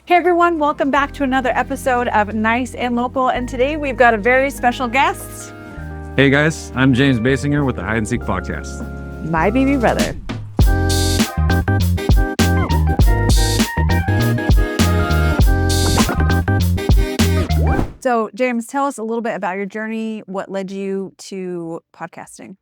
Hey everyone, welcome back to another episode of Nice and Local, and today we've got a very special guest. Hey guys, I'm James Basinger with the Hide and Seek podcast. My baby brother. So James, tell us a little bit about your journey. What led you to podcasting?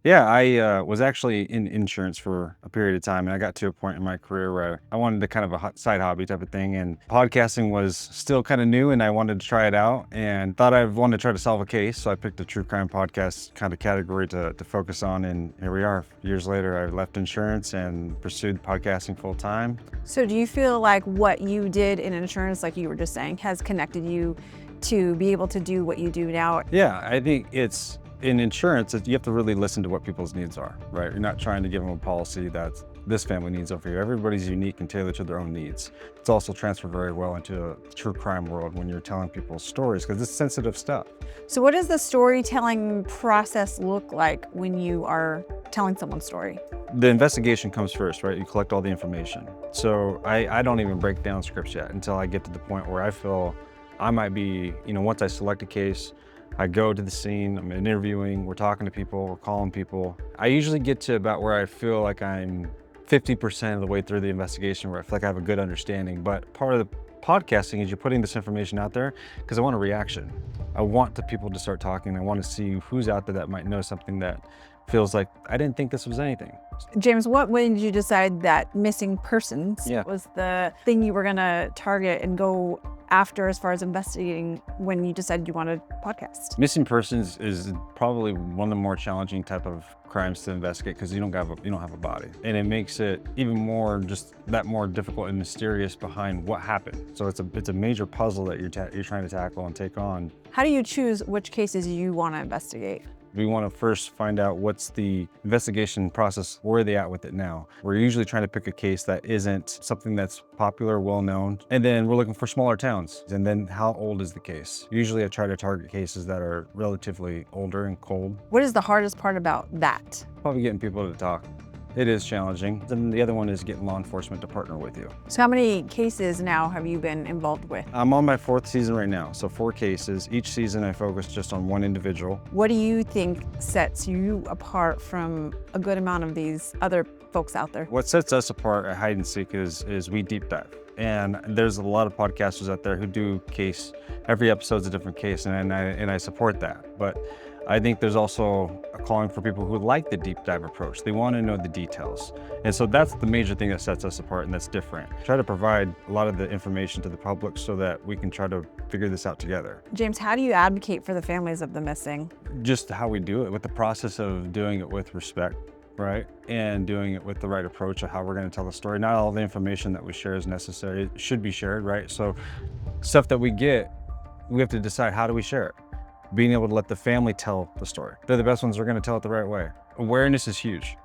Yeah, I was actually in insurance for a period of time, and I got to a point in my career where I wanted to kind of a side hobby type of thing, and podcasting was still kind of new, and I wanted to try it out, and thought I wanted to try to solve a case, so I picked a true crime podcast kind of category to focus on, and here we are. Years later, I left insurance and pursued podcasting full time. So do you feel like what you did in insurance, like you were just saying, has connected you to be able to do what you do now? Yeah, I think it's, in insurance, you have to really listen to what people's needs are, right? You're not trying to give them a policy that this family needs over here. Everybody's unique and tailored to their own needs. It's also transferred very well into a true crime world when you're telling people stories, because it's sensitive stuff. So what does the storytelling process look like when you are telling someone's story? The investigation comes first, right? You collect all the information. So I don't even break down scripts yet until I get to the point where I feel I might be, once I select a case, I go to the scene, I'm interviewing, we're talking to people, we're calling people. I usually get to about where I feel like I'm 50% of the way through the investigation, where I feel like I have a good understanding. But part of the podcasting is you're putting this information out there because I want a reaction. I want the people to start talking. I want to see who's out there that might know something that feels like, I didn't think this was anything. James, what made you decide that missing persons Yeah. was the thing you were gonna target and go after as far as investigating when you decided you wanted a podcast? Missing persons is probably one of the more challenging type of crimes to investigate because you don't have a body, and it makes it even more just that more difficult and mysterious behind what happened. So it's a major puzzle that you're trying to tackle and take on. How do you choose which cases you want to investigate? We want to first find out what's the investigation process, where are they at with it now. We're usually trying to pick a case that isn't something that's popular, well-known, and then we're looking for smaller towns. And then how old is the case? Usually I try to target cases that are relatively older and cold. What is the hardest part about that? Probably getting people to talk. It is challenging. Then the other one is getting law enforcement to partner with you. So how many cases now have you been involved with? I'm on my 4th season right now, so 4 cases. Each season I focus just on one individual. What do you think sets you apart from a good amount of these other folks out there? What sets us apart at Hide and Seek is we deep dive. And there's a lot of podcasters out there who do case, every episode's a different case, and I support that. But I think there's also a calling for people who like the deep dive approach. They want to know the details. And so that's the major thing that sets us apart and that's different. Try to provide a lot of the information to the public so that we can try to figure this out together. James, how do you advocate for the families of the missing? Just how we do it, with the process of doing it with respect, right? And doing it with the right approach of how we're going to tell the story. Not all the information that we share is necessary. It should be shared, right? So stuff that we get, we have to decide, how do we share it? Being able to let the family tell the story. They're the best ones who are going to tell it the right way. Awareness is huge.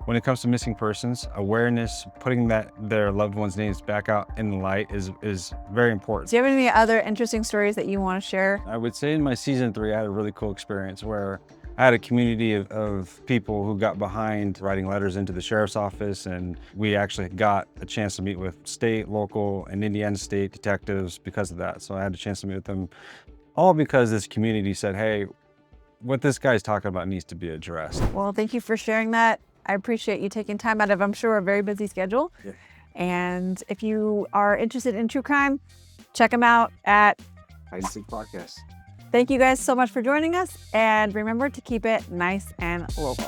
When it comes to missing persons, awareness, putting their loved one's names back out in the light is very important. Do you have any other interesting stories that you want to share? I would say in my season 3, I had a really cool experience where I had a community of people who got behind writing letters into the sheriff's office, and we actually got a chance to meet with state, local, and Indiana state detectives because of that. So I had a chance to meet with them, all because this community said, hey, what this guy's talking about needs to be addressed. Well, thank you for sharing that. I appreciate you taking time out of, I'm sure, a very busy schedule. Yeah. And if you are interested in true crime, check them out at Hide and Seek podcast. Thank you guys so much for joining us. And remember to keep it nice and local.